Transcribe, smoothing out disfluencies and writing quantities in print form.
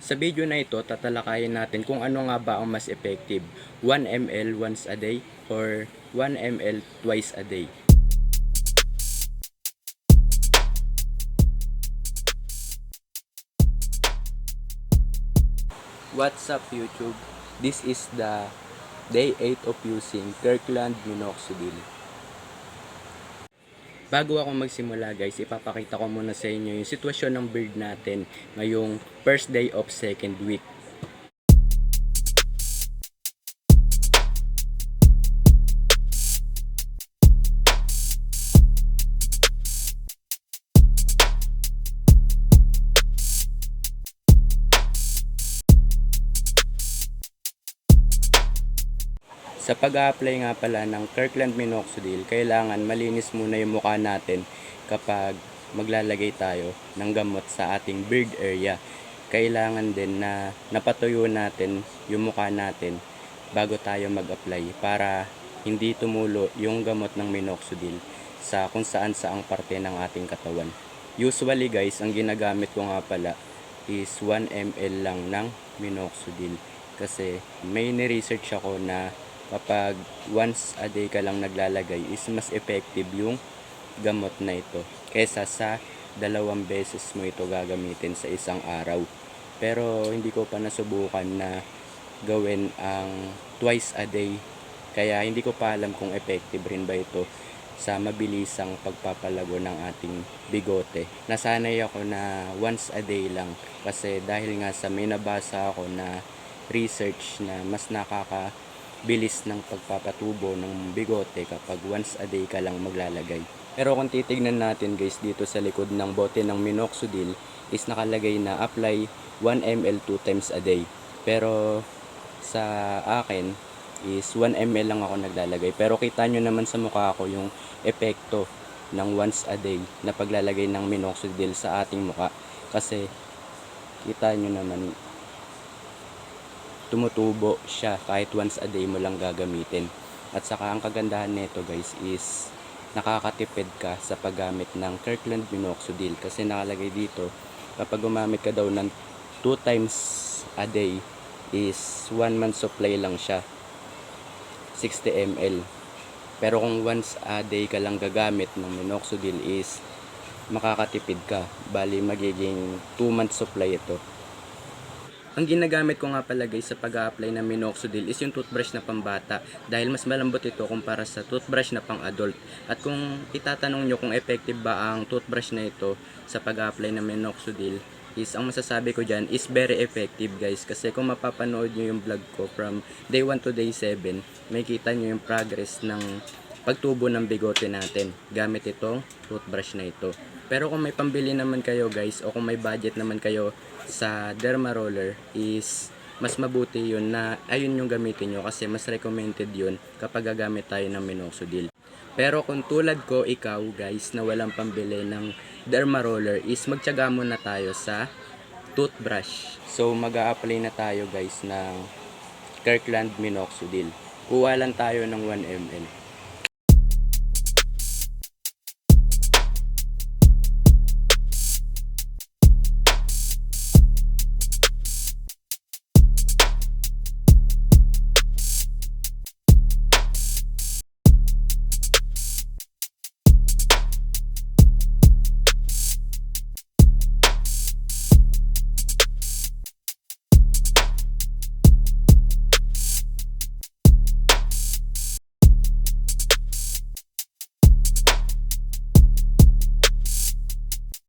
Sa video na ito, tatalakayin natin kung ano nga ba ang mas effective, 1 ml once a day or 1 ml twice a day. What's up YouTube? This is the day 8 of using Kirkland Minoxidil. Bago ako magsimula guys, ipapakita ko muna sa inyo yung sitwasyon ng bird natin ngayong first day of second week. Sa pag-a-apply nga pala ng Kirkland Minoxidil, kailangan malinis muna yung mukha natin kapag maglalagay tayo ng gamot sa ating bird area. Kailangan din na napatuyo natin yung mukha natin bago tayo mag-apply para hindi tumulo yung gamot ng minoxidil sa kung saan saang parte ng ating katawan. Usually guys, ang ginagamit ko nga pala is 1 ml lang ng minoxidil kasi may ni-research ako na kapag once a day ka lang naglalagay is mas effective yung gamot na ito kesa sa 2 beses mo ito gagamitin sa isang araw. Pero hindi ko pa nasubukan na gawin ang twice a day, kaya hindi ko pa alam kung effective rin ba ito sa mabilisang pagpapalago ng ating bigote. Nasanay ako na once a day lang kasi dahil nga sa may nabasa ako na research na mas nakakabilis ng pagpapatubo ng bigote kapag once a day ka lang maglalagay. Pero kung titignan natin guys, dito sa likod ng bote ng minoxidil is nakalagay na apply 1 ml 2 times a day. Pero sa akin is 1 ml lang ako naglalagay. Pero kita nyo naman sa mukha ko yung epekto ng once a day na paglalagay ng minoxidil sa ating mukha. Kasi kita nyo naman tumutubo siya kahit once a day mo lang gagamitin. At saka ang kagandahan nito guys is nakakatipid ka sa paggamit ng Kirkland Minoxidil kasi nakalagay dito kapag gumamit ka daw ng 2 times a day is 1 month supply lang siya, 60 ml. Pero kung once a day ka lang gagamit ng minoxidil is makakatipid ka, bali magiging 2 month supply ito. Ang ginagamit ko nga pala guys sa pag-a-apply ng minoxidil is yung toothbrush na pambata dahil mas malambot ito kumpara sa toothbrush na pang-adult. At kung itatanong nyo kung effective ba ang toothbrush na ito sa pag-a-apply ng minoxidil, is ang masasabi ko dyan is very effective guys, kasi kung mapapanood nyo yung vlog ko from day 1 to day 7, may kita nyo yung progress ng pagtubo ng bigote natin gamit itong toothbrush na ito. Pero kung may pambili naman kayo guys o kung may budget naman kayo sa derma roller is mas mabuti yun na ayun yung gamitin nyo kasi mas recommended yun kapag gagamit tayo ng minoxidil. Pero kung tulad ko ikaw guys na walang pambili ng derma roller is magtiyaga muna tayo sa toothbrush. So mag-a-apply na tayo guys ng Kirkland Minoxidil. Kuha lang tayo ng 1 ml.